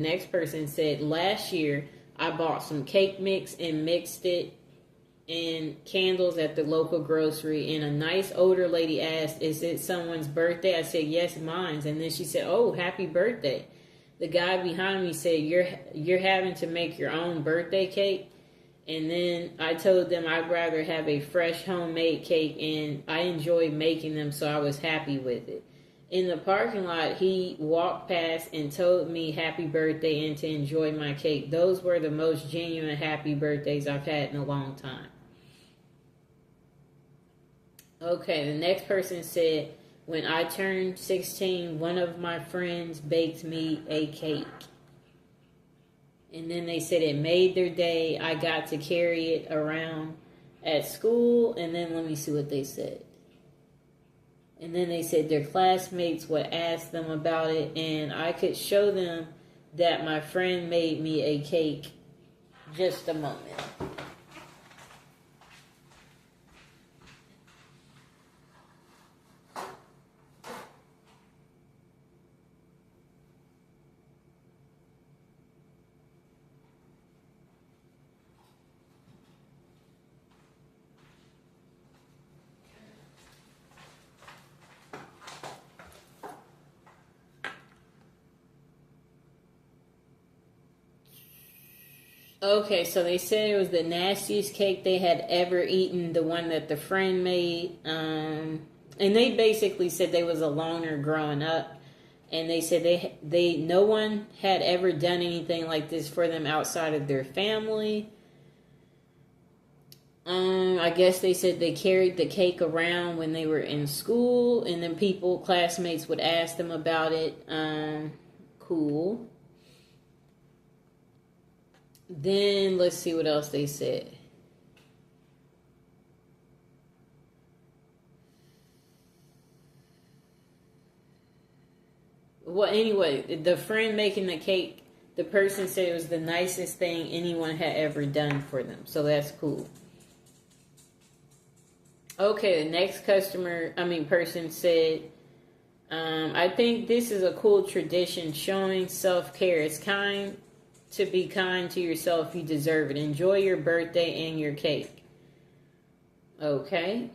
Next person said, last year I bought some cake mix and mixed it in candles at the local grocery, and a nice older lady asked, is it someone's birthday? I said, yes, mine's. And then she said, oh, happy birthday. The guy behind me said, you're having to make your own birthday cake? And then I told them I'd rather have a fresh homemade cake, and I enjoy making them, so I was happy with it. In the parking lot, he walked past and told me happy birthday and to enjoy my cake. Those were the most genuine happy birthdays I've had in a long time. Okay, the next person said, when I turned 16, one of my friends baked me a cake. And then they said it made their day. I got to carry it around at school. And then let me see what they said. And then they said their classmates would ask them about it, and I could show them that my friend made me a cake. Just a moment. Okay, so they said it was the nastiest cake they had ever eaten, the one that the friend made. And they basically said they was a loner growing up. And they said they no one had ever done anything like this for them outside of their family. I guess they said they carried the cake around when they were in school, and then classmates would ask them about it. Cool. Then let's see what else they said. Well, anyway, the friend making the cake, the person said it was the nicest thing anyone had ever done for them. So that's cool. Okay, the next person said, I think this is a cool tradition showing self-care. It's kind to be kind to yourself. You deserve it. Enjoy your birthday and your cake. Okay.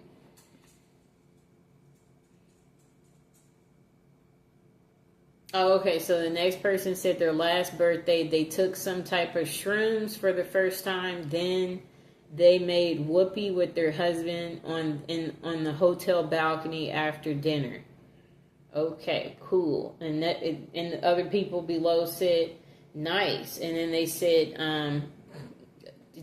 Oh, okay. So the next person said their last birthday, they took some type of shrooms for the first time. Then they made whoopee with their husband on the hotel balcony after dinner. Okay, cool. And the other people below said, nice. And then they said,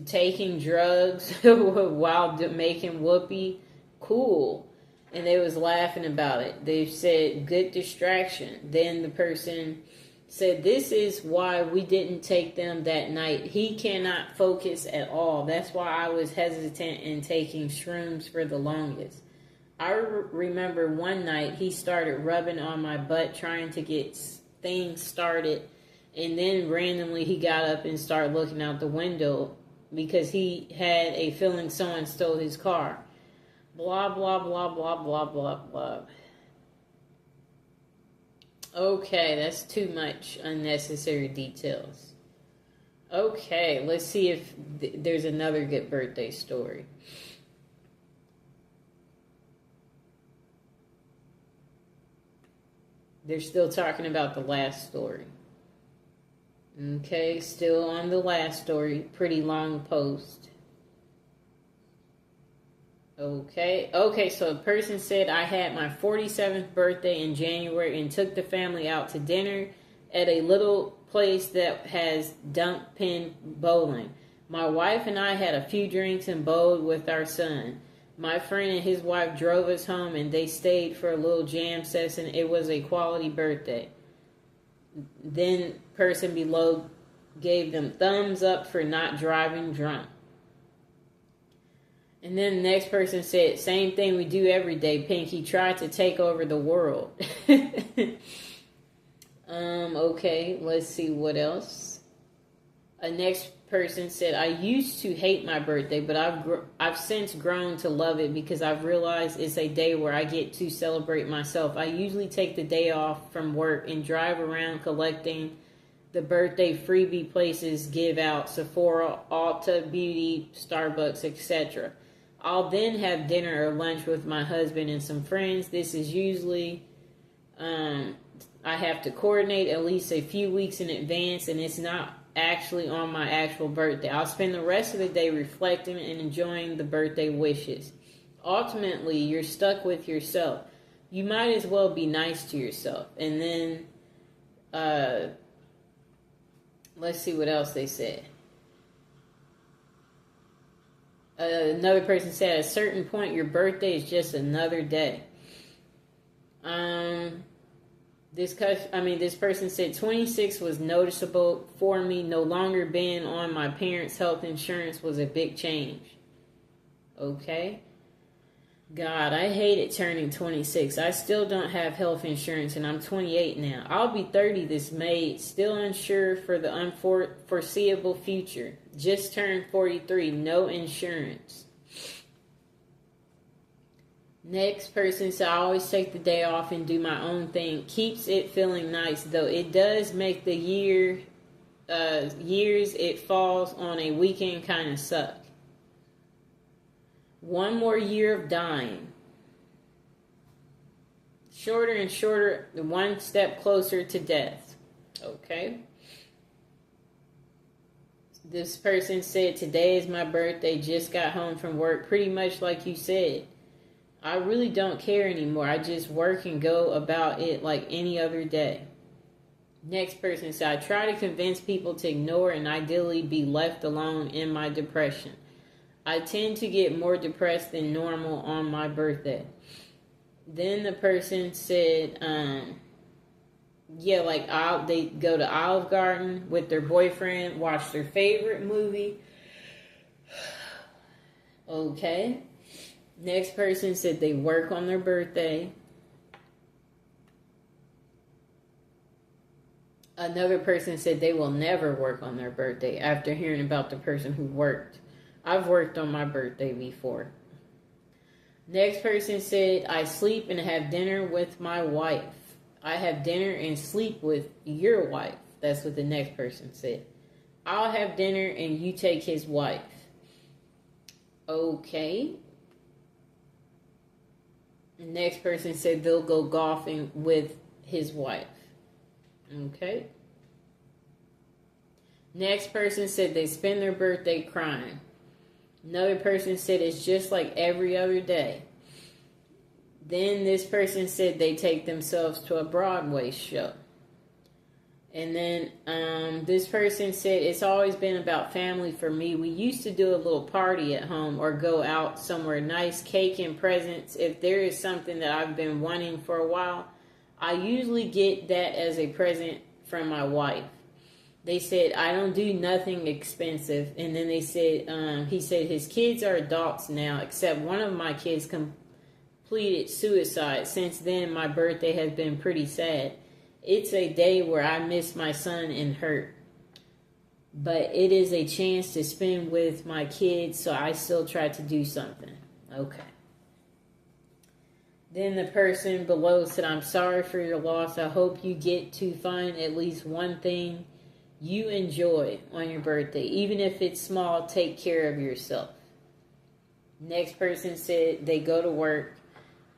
taking drugs while making whoopee, cool. And they was laughing about it. They said, good distraction. Then the person said, this is why we didn't take them that night. He cannot focus at all. That's why I was hesitant in taking shrooms for the longest. I remember one night he started rubbing on my butt trying to get things started. And then randomly he got up and started looking out the window because he had a feeling someone stole his car. Blah, blah, blah, blah, blah, blah, blah. Okay, that's too much unnecessary details. Okay, let's see if there's another good birthday story. They're still talking about the last story. Okay, still on the last story. Pretty long post. Okay, so a person said, I had my 47th birthday in January and took the family out to dinner at a little place that has dump pin bowling. My wife and I had a few drinks and bowled with our son. My friend and his wife drove us home and they stayed for a little jam session. It was a quality birthday. Then person below gave them thumbs up for not driving drunk. And then the next person said, same thing we do every day, Pinky. Tried to take over the world. Okay, let's see what else. A next person said, I used to hate my birthday, but I've since grown to love it because I've realized it's a day where I get to celebrate myself. I usually take the day off from work and drive around collecting the birthday freebie places give out: Sephora, Ulta Beauty, Starbucks, etc. I'll then have dinner or lunch with my husband and some friends. This is usually, I have to coordinate at least a few weeks in advance, and it's not actually on my actual birthday. I'll spend the rest of the day reflecting and enjoying the birthday wishes. Ultimately, you're stuck with yourself. You might as well be nice to yourself. And then, let's see what else they said. Another person said, at a certain point, your birthday is just another day. This person said 26 was noticeable for me. No longer being on my parents' health insurance was a big change. Okay. God, I hated turning 26. I still don't have health insurance, and I'm 28 now. I'll be 30 this May, still unsure for the unforeseeable future. Just turned 43, no insurance. Next person said, I always take the day off and do my own thing. Keeps it feeling nice, though. It does make the years it falls on a weekend kind of suck. One more year of dying. Shorter and shorter, one step closer to death. Okay. This person said, today is my birthday. Just got home from work. Pretty much like you said. I really don't care anymore. I just work and go about it like any other day. Next person said, I try to convince people to ignore and ideally be left alone in my depression. I tend to get more depressed than normal on my birthday. Then the person said, they go to Olive Garden with their boyfriend, watch their favorite movie. Okay. Next person said they work on their birthday. Another person said they will never work on their birthday after hearing about the person who worked. I've worked on my birthday before. Next person said, I sleep and have dinner with my wife. I have dinner and sleep with your wife. That's what the next person said. I'll have dinner and you take his wife. Okay. Next person said they'll go golfing with his wife. Okay. Next person said they spend their birthday crying. Another person said it's just like every other day. Then this person said they take themselves to a Broadway show. And then this person said it's always been about family for me. We used to do a little party at home or go out somewhere nice, cake and presents. If there is something that I've been wanting for a while, I usually get that as a present from my wife. They said, I don't do nothing expensive. And then they said, he said his kids are adults now, except one of my kids completed suicide. Since then, my birthday has been pretty sad. It's a day where I miss my son and hurt. But it is a chance to spend with my kids, so I still try to do something. Okay. Then the person below said, I'm sorry for your loss. I hope you get to find at least one thing you enjoy on your birthday. Even if it's small, take care of yourself. Next person said they go to work.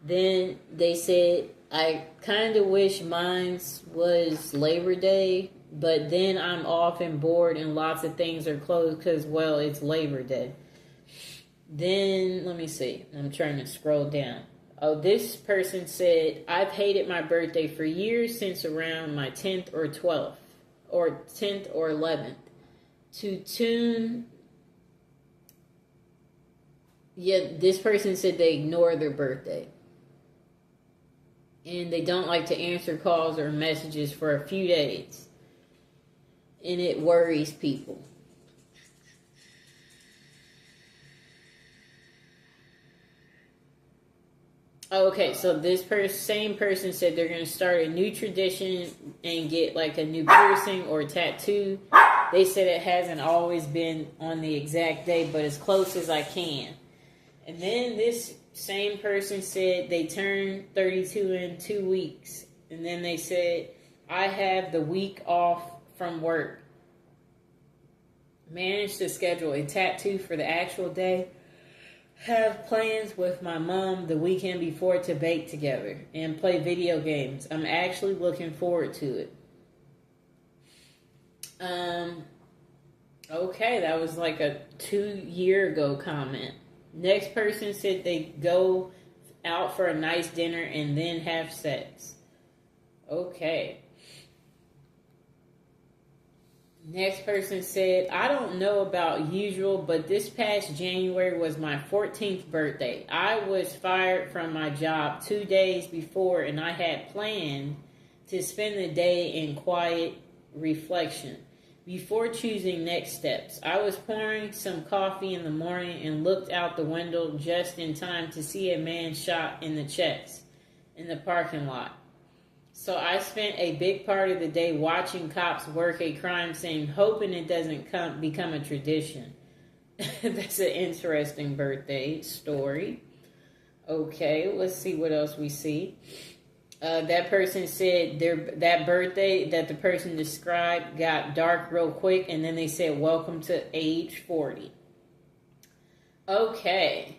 Then they said, I kind of wish mine was Labor Day, but then I'm off and bored and lots of things are closed because, well, it's Labor Day. Then, let me see. I'm trying to scroll down. Oh, this person said, I've hated my birthday for years since around my 10th or 12th. Or 10th or 11th. This person said they ignore their birthday. And they don't like to answer calls or messages for a few days. And it worries people. Okay, so this same person said they're going to start a new tradition and get like a new piercing or tattoo. They said it hasn't always been on the exact day, but as close as I can. And then this same person said they turned 32 in 2 weeks. And then they said, I have the week off from work. Managed to schedule a tattoo for the actual day. Have plans with my mom the weekend before to bake together and play video games. I'm actually looking forward to it. Okay, that was like a 2 year ago comment. Next person said they go out for a nice dinner and then have sex. Okay. Next person said, I don't know about usual, but this past January was my 14th birthday. I was fired from my job 2 days before, and I had planned to spend the day in quiet reflection before choosing next steps. I was pouring some coffee in the morning and looked out the window just in time to see a man shot in the chest in the parking lot. So I spent a big part of the day watching cops work a crime scene, hoping it doesn't become a tradition. That's an interesting birthday story. Okay, let's see what else we see. That person said that birthday that the person described got dark real quick, and then they said, welcome to age 40. Okay.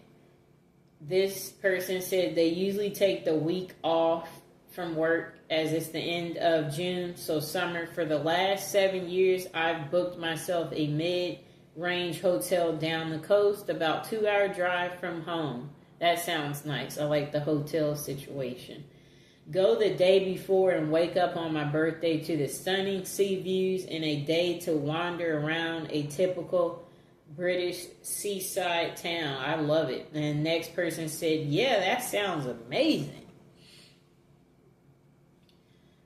This person said they usually take the week off from work as it's the end of June, so summer. For the last 7 years, I've booked myself a mid-range hotel down the coast, about 2-hour drive from home. That sounds nice. I like the hotel situation. Go the day before and wake up on my birthday to the stunning sea views and a day to wander around a typical British seaside town. I love it. And the next person said, yeah, that sounds amazing.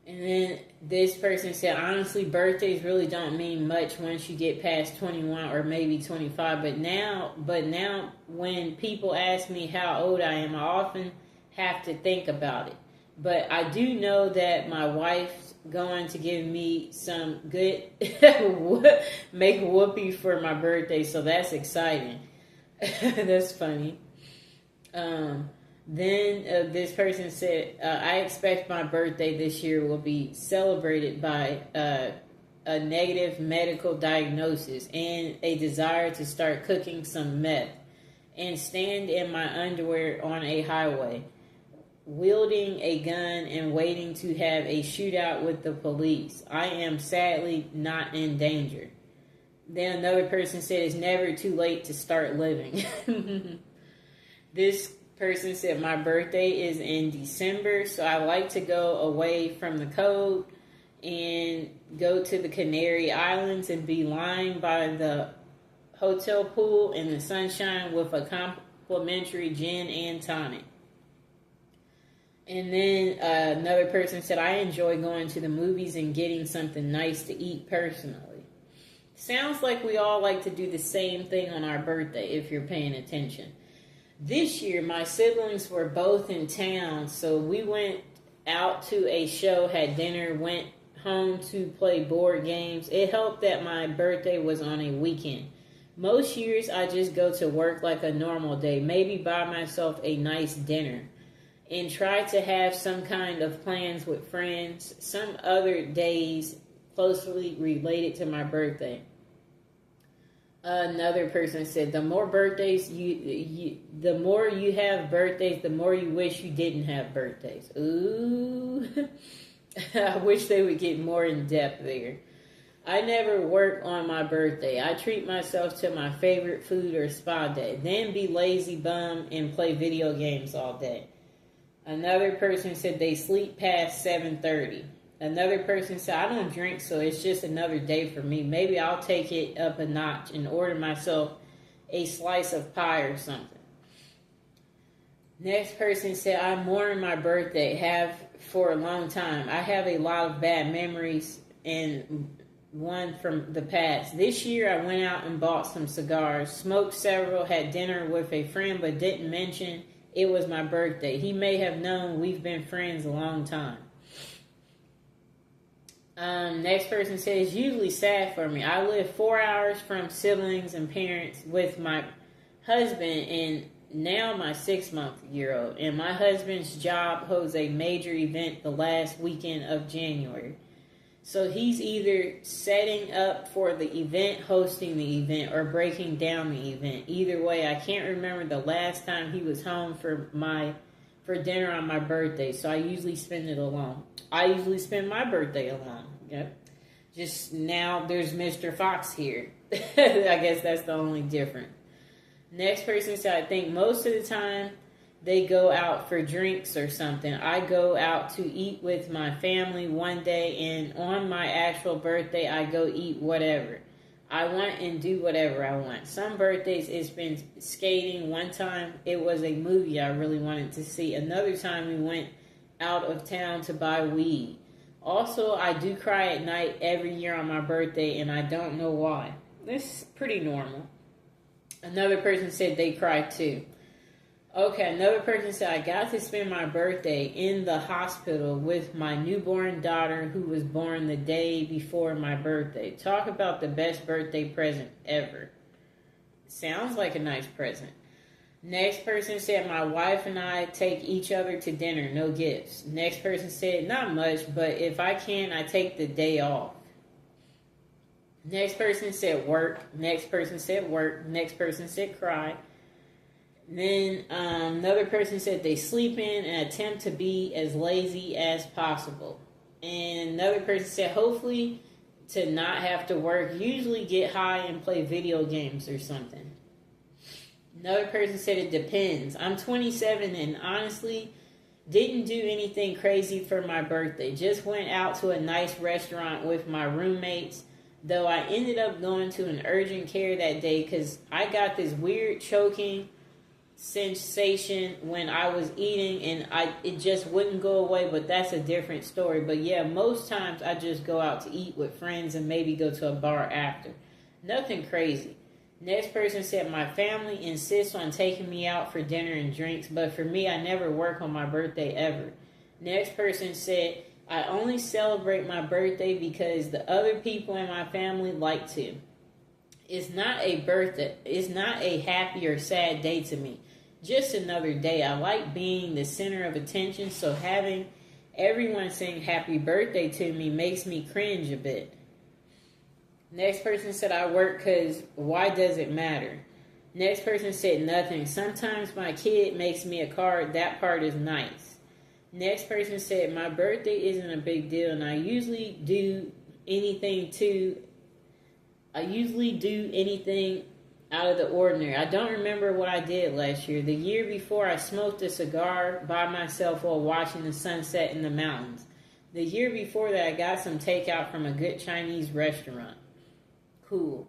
And then this person said, honestly, birthdays really don't mean much once you get past 21 or maybe 25. But now when people ask me how old I am, I often have to think about it. But I do know that my wife's going to give me some good make whoopee for my birthday, so that's exciting. That's funny. Then this person said, I expect my birthday this year will be celebrated by a negative medical diagnosis and a desire to start cooking some meth and stand in my underwear on a highway, wielding a gun and waiting to have a shootout with the police. I am sadly not in danger. Then another person said it's never too late to start living. This person said my birthday is in December, so I like to go away from the cold and go to the Canary Islands and be lying by the hotel pool in the sunshine with a complimentary gin and tonic. And then another person said, I enjoy going to the movies and getting something nice to eat personally. Sounds like we all like to do the same thing on our birthday if you're paying attention. This year, my siblings were both in town, so we went out to a show, had dinner, went home to play board games. It helped that my birthday was on a weekend. Most years, I just go to work like a normal day, maybe buy myself a nice dinner, and try to have some kind of plans with friends some other days closely related to my birthday. Another person said, the more birthdays the more you have birthdays, the more you wish you didn't have birthdays. Ooh. I wish they would get more in depth there. I never work on my birthday. I treat myself to my favorite food or spa day, then be lazy bum and play video games all day. Another person said they sleep past 7:30. Another person said, I don't drink, so it's just another day for me. Maybe I'll take it up a notch and order myself a slice of pie or something. Next person said, I mourn my birthday, have for a long time. I have a lot of bad memories and one from the past. This year I went out and bought some cigars, smoked several, had dinner with a friend, but didn't mention it was my birthday. He may have known we've been friends a long time. Next person says, it's usually sad for me. I live 4 hours from siblings and parents with my husband and now my 6-month-old. And my husband's job holds a major event the last weekend of January. So he's either setting up for the event, hosting the event, or breaking down the event. Either way, I can't remember the last time he was home for dinner on my birthday. So I usually spend it alone. I usually spend my birthday alone. Yep. Just now there's Mr. Fox here. I guess that's the only difference. Next person said, I think most of the time they go out for drinks or something. I go out to eat with my family one day, and on my actual birthday, I go eat whatever I want and do whatever I want. Some birthdays, it's been skating. One time, it was a movie I really wanted to see. Another time, we went out of town to buy weed. Also, I do cry at night every year on my birthday, and I don't know why. This is pretty normal. Another person said they cry too. Okay, another person said, I got to spend my birthday in the hospital with my newborn daughter who was born the day before my birthday. Talk about the best birthday present ever. Sounds like a nice present. Next person said, my wife and I take each other to dinner, no gifts. Next person said, not much, but if I can, I take the day off. Next person said work. Next person said work. Next person said cry. Then another person said they sleep in and attempt to be as lazy as possible. And another person said hopefully to not have to work, usually get high and play video games or something. Another person said it depends. I'm 27 and honestly didn't do anything crazy for my birthday. Just went out to a nice restaurant with my roommates. Though I ended up going to an urgent care that day because I got this weird choking sensation when I was eating, and it just wouldn't go away, but that's a different story. But yeah, most times I just go out to eat with friends and maybe go to a bar after. Nothing crazy. Next person said, my family insists on taking me out for dinner and drinks, but for me, I never work on my birthday ever. Next person said, I only celebrate my birthday because the other people in my family like to. It's not a birthday. It's not a happy or sad day to me. Just another day. I like being the center of attention, so having everyone saying happy birthday to me makes me cringe a bit. Next person said, I work because why does it matter? Next person said nothing. Sometimes my kid makes me a card. That part is nice. Next person said, my birthday isn't a big deal, and I usually do anything out of the ordinary. I don't remember what I did last year. The year before, I smoked a cigar by myself while watching the sunset in the mountains. The year before that, I got some takeout from a good Chinese restaurant. Cool.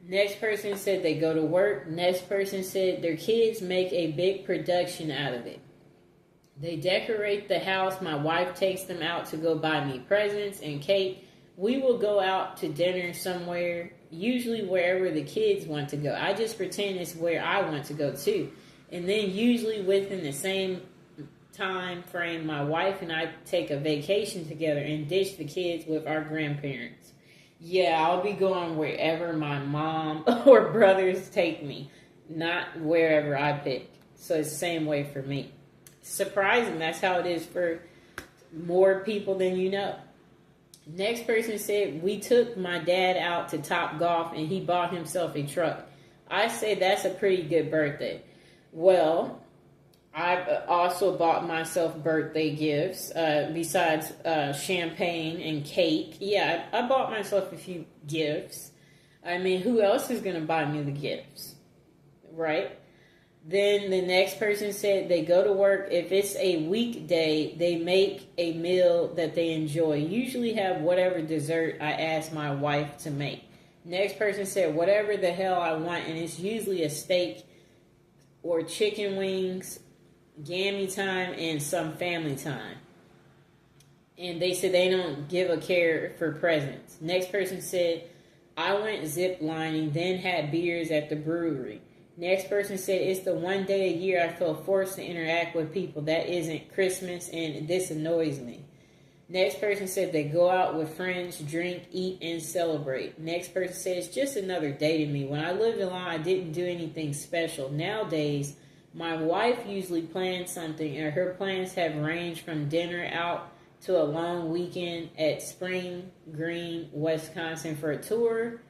Next person said they go to work. Next person said their kids make a big production out of it. They decorate the house. My wife takes them out to go buy me presents and cake. We will go out to dinner somewhere, usually wherever the kids want to go. I just pretend it's where I want to go too. And then usually within the same time frame, my wife and I take a vacation together and dish the kids with our grandparents. Yeah, I'll be going wherever my mom or brothers take me, not wherever I pick. So it's the same way for me. Surprising, that's how it is for more people than you know. Next person said, we took my dad out to Top Golf and he bought himself a truck. I say that's a pretty good birthday. Well, I also bought myself birthday gifts besides champagne and cake. Yeah, I bought myself a few gifts. I mean, who else is going to buy me the gifts? Right? Then the next person said they go to work. If it's a weekday, they make a meal that they enjoy. Usually have whatever dessert I ask my wife to make. Next person said whatever the hell I want, and it's usually a steak or chicken wings, gammy time, and some family time. And they said they don't give a care for presents. Next person said, I went zip lining, then had beers at the brewery. Next person said, it's the one day a year I feel forced to interact with people. That isn't Christmas, and this annoys me. Next person said they go out with friends, drink, eat, and celebrate. Next person said, it's just another day to me. When I lived alone, I didn't do anything special. Nowadays, my wife usually plans something, and her plans have ranged from dinner out to a long weekend at Spring Green, Wisconsin for a tour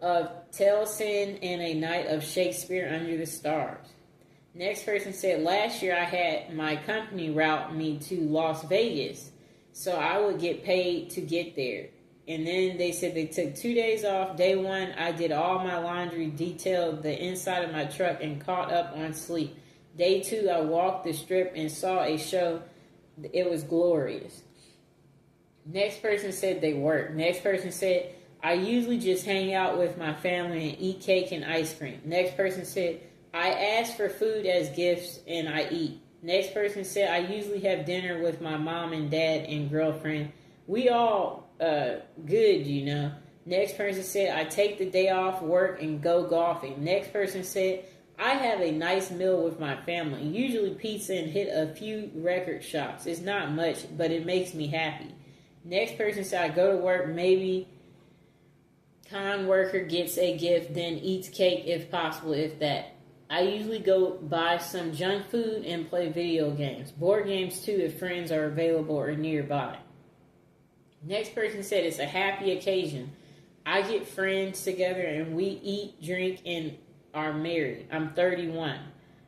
of Tellson and a night of Shakespeare under the stars. Next person said, last year I had my company route me to Las Vegas, so I would get paid to get there. And then they said they took 2 days off. Day one, I did all my laundry, detailed the inside of my truck, and caught up on sleep. Day two, I walked the strip and saw a show. It was glorious. Next person said they work. Next person said, I usually just hang out with my family and eat cake and ice cream. Next person said, I ask for food as gifts and I eat. Next person said, I usually have dinner with my mom and dad and girlfriend. We all good, you know. Next person said, I take the day off work and go golfing. Next person said, I have a nice meal with my family, usually pizza, and hit a few record shops. It's not much, but it makes me happy. Next person said, I go to work, maybe con worker gets a gift, then eats cake if possible, if that. I usually go buy some junk food and play video games. Board games too if friends are available or nearby. Next person said it's a happy occasion. I get friends together and we eat, drink, and are married. I'm 31.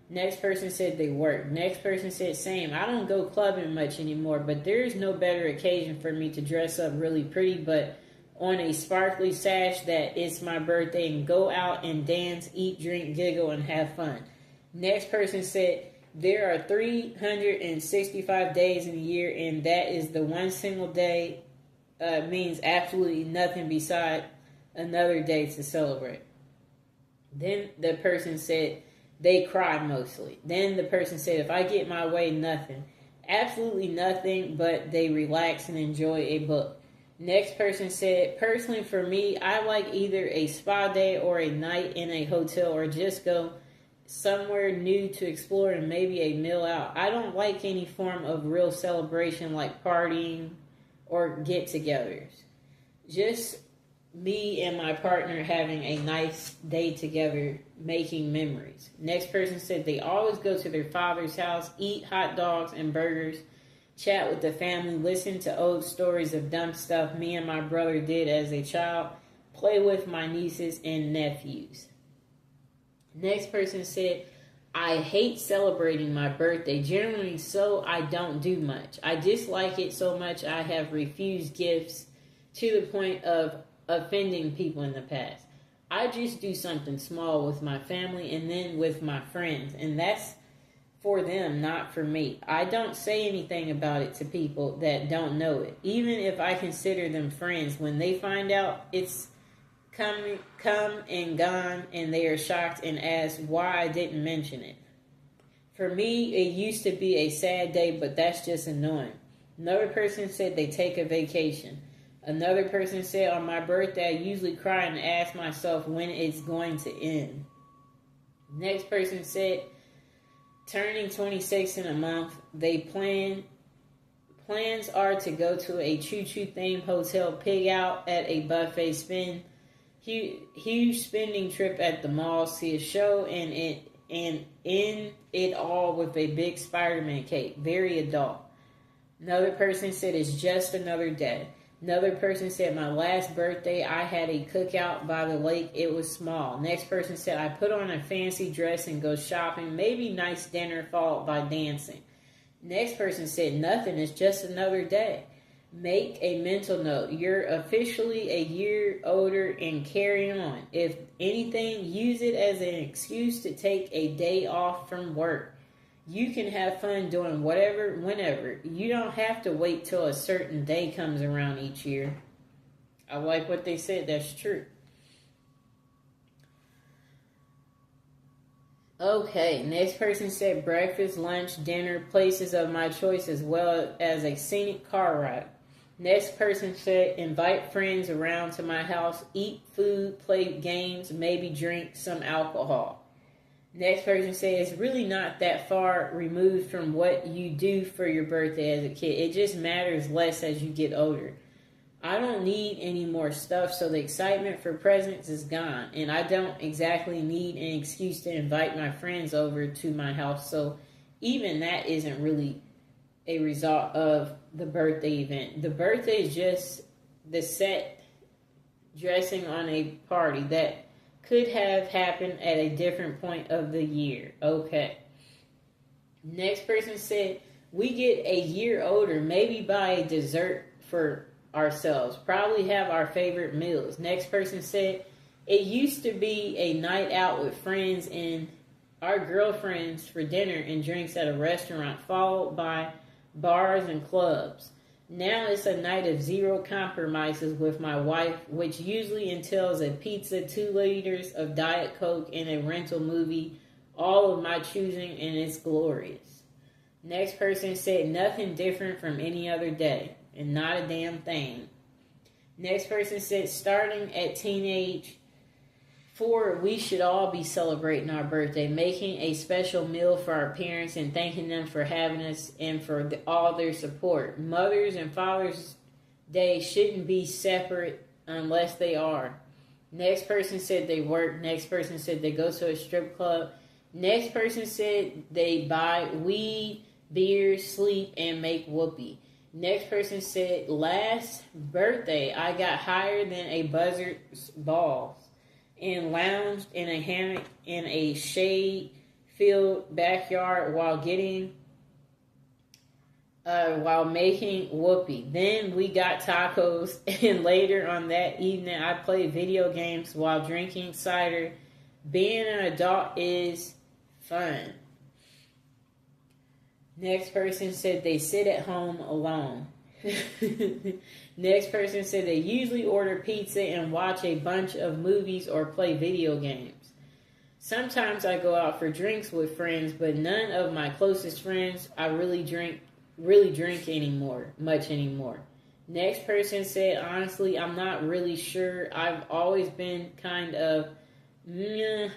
Next person said they work. Next person said same. I don't go clubbing much anymore, but there is no better occasion for me to dress up really pretty, but on a sparkly sash that it's my birthday and go out and dance, eat, drink, giggle, and have fun. Next person said, there are 365 days in a year, and that is the one single day means absolutely nothing beside another day to celebrate. Then the person said, they cry mostly. Then the person said, if I get my way, nothing. Absolutely nothing, but they relax and enjoy a book. Next person said, personally for me, I like either a spa day or a night in a hotel or just go somewhere new to explore and maybe a meal out. I don't like any form of real celebration like partying or get-togethers. Just me and my partner having a nice day together, making memories. Next person said they always go to their father's house, eat hot dogs and burgers, chat with the family, listen to old stories of dumb stuff me and my brother did as a child, play with my nieces and nephews. Next person said, I hate celebrating my birthday, generally, so I don't do much. I dislike it so much I have refused gifts to the point of offending people in the past. I just do something small with my family and then with my friends, and that's for them, not for me. I don't say anything about it to people that don't know it. Even if I consider them friends, when they find out it's come and gone and they are shocked and ask why I didn't mention it. For me, it used to be a sad day, but that's just annoying. Another person said they take a vacation. Another person said on my birthday, I usually cry and ask myself when it's going to end. Next person said, turning 26 in a month, they plans are to go to a choo-choo themed hotel, pig out at a buffet, spend huge spending trip at the mall, see a show, and end it all with a big Spider-Man cake. Very adult. Another person said it's just another day. Another person said my last birthday I had a cookout by the lake. It was small. Next person said I put on a fancy dress and go shopping. Maybe nice dinner followed by dancing. Next person said nothing. It's just another day. Make a mental note. You're officially a year older and carry on. If anything, use it as an excuse to take a day off from work. You can have fun doing whatever, whenever. You don't have to wait till a certain day comes around each year. I like what they said. That's true. Okay, next person said breakfast, lunch, dinner, places of my choice, as well as a scenic car ride. Next person said invite friends around to my house, eat food, play games, maybe drink some alcohol. Next person says it's really not that far removed from what you do for your birthday as a kid. It just matters less as you get older. I don't need any more stuff, so the excitement for presents is gone. And I don't exactly need an excuse to invite my friends over to my house, so even that isn't really a result of the birthday event. The birthday is just the set dressing on a party that could have happened at a different point of the year. Okay. Next person said, we get a year older, maybe buy a dessert for ourselves. Probably have our favorite meals. Next person said, it used to be a night out with friends and our girlfriends for dinner and drinks at a restaurant, followed by bars and clubs. Now it's a night of zero compromises with my wife, which usually entails a pizza, 2 liters of Diet Coke, and a rental movie, all of my choosing, and it's glorious. Next person said, nothing different from any other day, and not a damn thing. Next person said, starting at teenage 4, we should all be celebrating our birthday, making a special meal for our parents and thanking them for having us and for all their support. Mother's and Father's Day shouldn't be separate unless they are. Next person said they work. Next person said they go to a strip club. Next person said they buy weed, beer, sleep, and make whoopee. Next person said, last birthday I got higher than a buzzard's balls and lounged in a hammock in a shade-filled backyard while making whoopee. Then we got tacos, and later on that evening I played video games while drinking cider. Being an adult is fun. Next person said they sit at home alone. Next person said they usually order pizza and watch a bunch of movies or play video games. Sometimes I go out for drinks with friends, but none of my closest friends I really drink much anymore. Next person said, honestly, I'm not really sure. I've always been kind of meh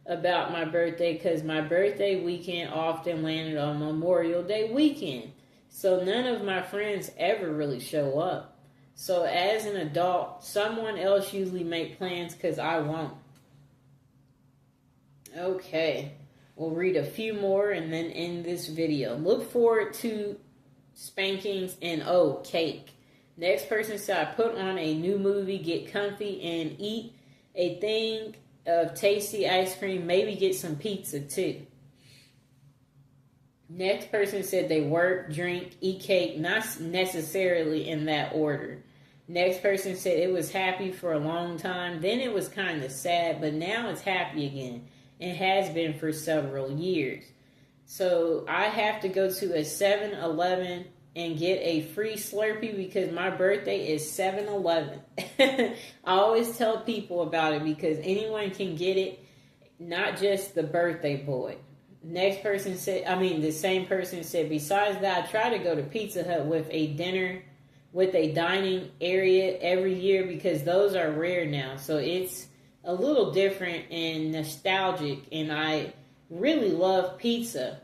about my birthday because my birthday weekend often landed on Memorial Day weekend. So none of my friends ever really show up. So as an adult, someone else usually make plans because I won't. Okay, we'll read a few more and then end this video. Look forward to spankings and cake. Next person said, I put on a new movie, get comfy, and eat a thing of tasty ice cream, maybe get some pizza too. Next person said they work, drink, eat cake, not necessarily in that order. Next person said it was happy for a long time, then it was kind of sad, but now it's happy again. It has been for several years. So I have to go to a 7-Eleven and get a free Slurpee because my birthday is 7-Eleven. I always tell people about it because anyone can get it, not just the birthday boy. Next person said, the same person said, besides that, I try to go to Pizza Hut with a dining area every year because those are rare now. So it's a little different and nostalgic, and I really love pizza.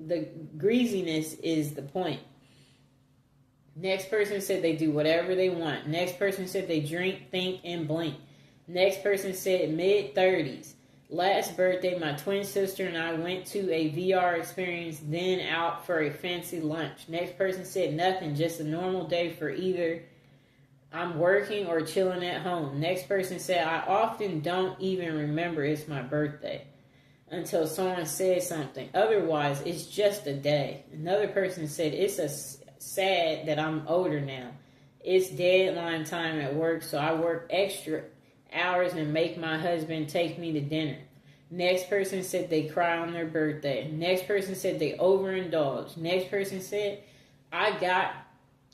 The greasiness is the point. Next person said they do whatever they want. Next person said they drink, think, and blink. Next person said mid-30s. Last birthday, my twin sister and I went to a VR experience, then out for a fancy lunch. Next person said nothing, just a normal day for either I'm working or chilling at home. Next person said, I often don't even remember it's my birthday until someone says something. Otherwise, it's just a day. Another person said, it's sad that I'm older now. It's deadline time at work, so I work extra hours and make my husband take me to dinner. Next person said they cry on their birthday. Next person said they overindulge. Next person said, I got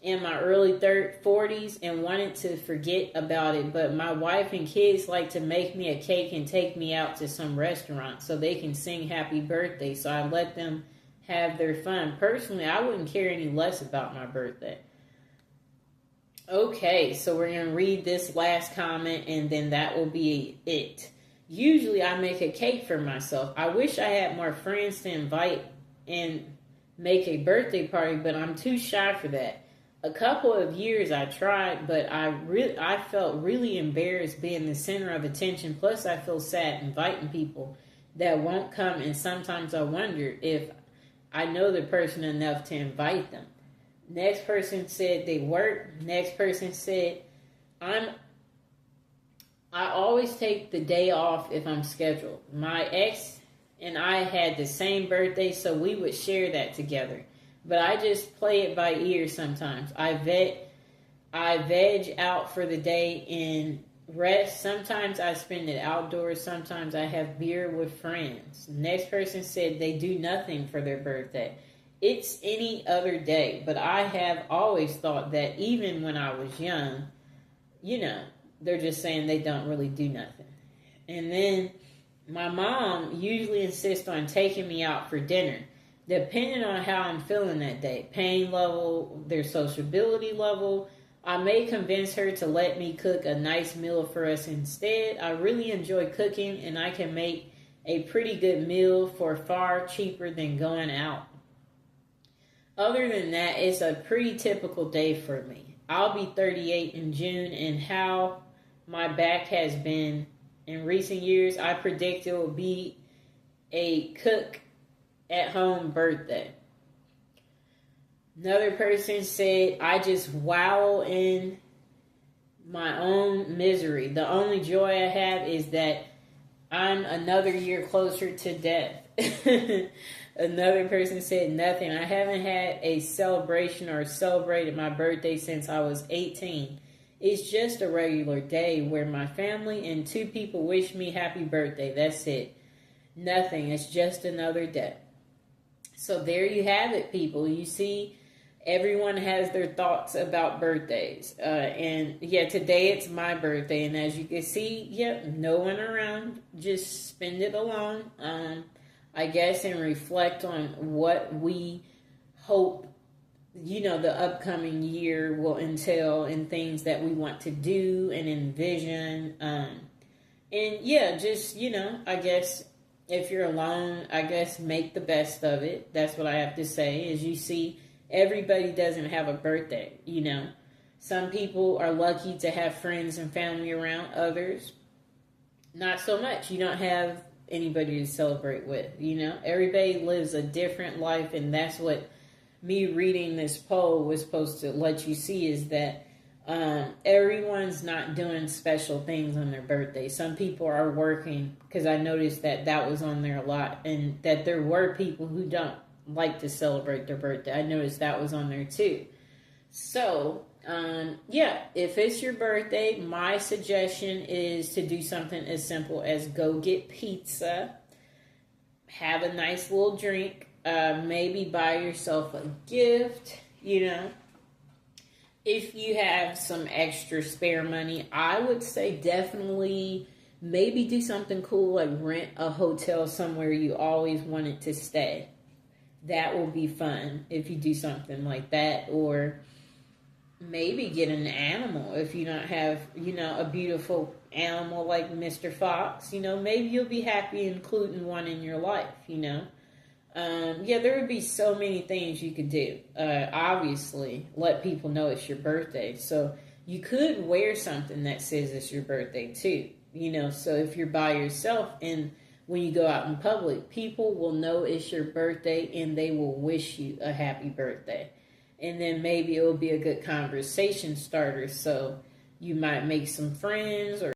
in my early 40s and wanted to forget about it, but my wife and kids like to make me a cake and take me out to some restaurant so they can sing happy birthday, so I let them have their fun. Personally, I wouldn't care any less about my birthday. Okay, so we're going to read this last comment and then that will be it. Usually I make a cake for myself. I wish I had more friends to invite and make a birthday party, but I'm too shy for that. A couple of years I tried, but I felt really embarrassed being the center of attention. Plus I feel sad inviting people that won't come, and sometimes I wonder if I know the person enough to invite them. Next person said they work. Next person said, I always take the day off if I'm scheduled. My ex and I had the same birthday, so we would share that together. But I just play it by ear sometimes. I veg out for the day and rest. Sometimes I spend it outdoors. Sometimes I have beer with friends. Next person said they do nothing for their birthday. It's any other day, but I have always thought that even when I was young, you know, they're just saying they don't really do nothing. And then my mom usually insists on taking me out for dinner, depending on how I'm feeling that day, pain level, their sociability level. I may convince her to let me cook a nice meal for us instead. I really enjoy cooking, and I can make a pretty good meal for far cheaper than going out. Other than that, it's a pretty typical day for me. I'll be 38 in June, and how my back has been in recent years, I predict it will be a cook at home birthday. Another person said, I just wallow in my own misery. The only joy I have is that I'm another year closer to death. Another person said, nothing. I haven't had a celebration or celebrated my birthday since I was 18. It's just a regular day where my family and 2 people wish me happy birthday. That's it. Nothing. It's just another day. So there you have it, people. You see, everyone has their thoughts about birthdays. And yeah, today it's my birthday. And as you can see, no one around. Just spend it alone. I guess, and reflect on what we hope, the upcoming year will entail, and things that we want to do and envision. And yeah, just, I guess if you're alone, I guess make the best of it. That's what I have to say. As you see, everybody doesn't have a birthday, Some people are lucky to have friends and family around. Others, not so much. You don't have anybody to celebrate with, Everybody lives a different life, and that's what me reading this poll was supposed to let you see, is that everyone's not doing special things on their birthday. Some people are working, because I noticed that was on there a lot, and that there were people who don't like to celebrate their birthday. I noticed that was on there too. So if it's your birthday, my suggestion is to do something as simple as go get pizza, have a nice little drink, maybe buy yourself a gift, If you have some extra spare money, I would say definitely maybe do something cool, like rent a hotel somewhere you always wanted to stay. That will be fun if you do something like that. Or maybe get an animal if you don't have, a beautiful animal like Mr. Fox. Maybe you'll be happy including one in your life, there would be so many things you could do. Obviously, let people know it's your birthday. So you could wear something that says it's your birthday too, So if you're by yourself and when you go out in public, people will know it's your birthday and they will wish you a happy birthday. And then maybe it will be a good conversation starter. So you might make some friends or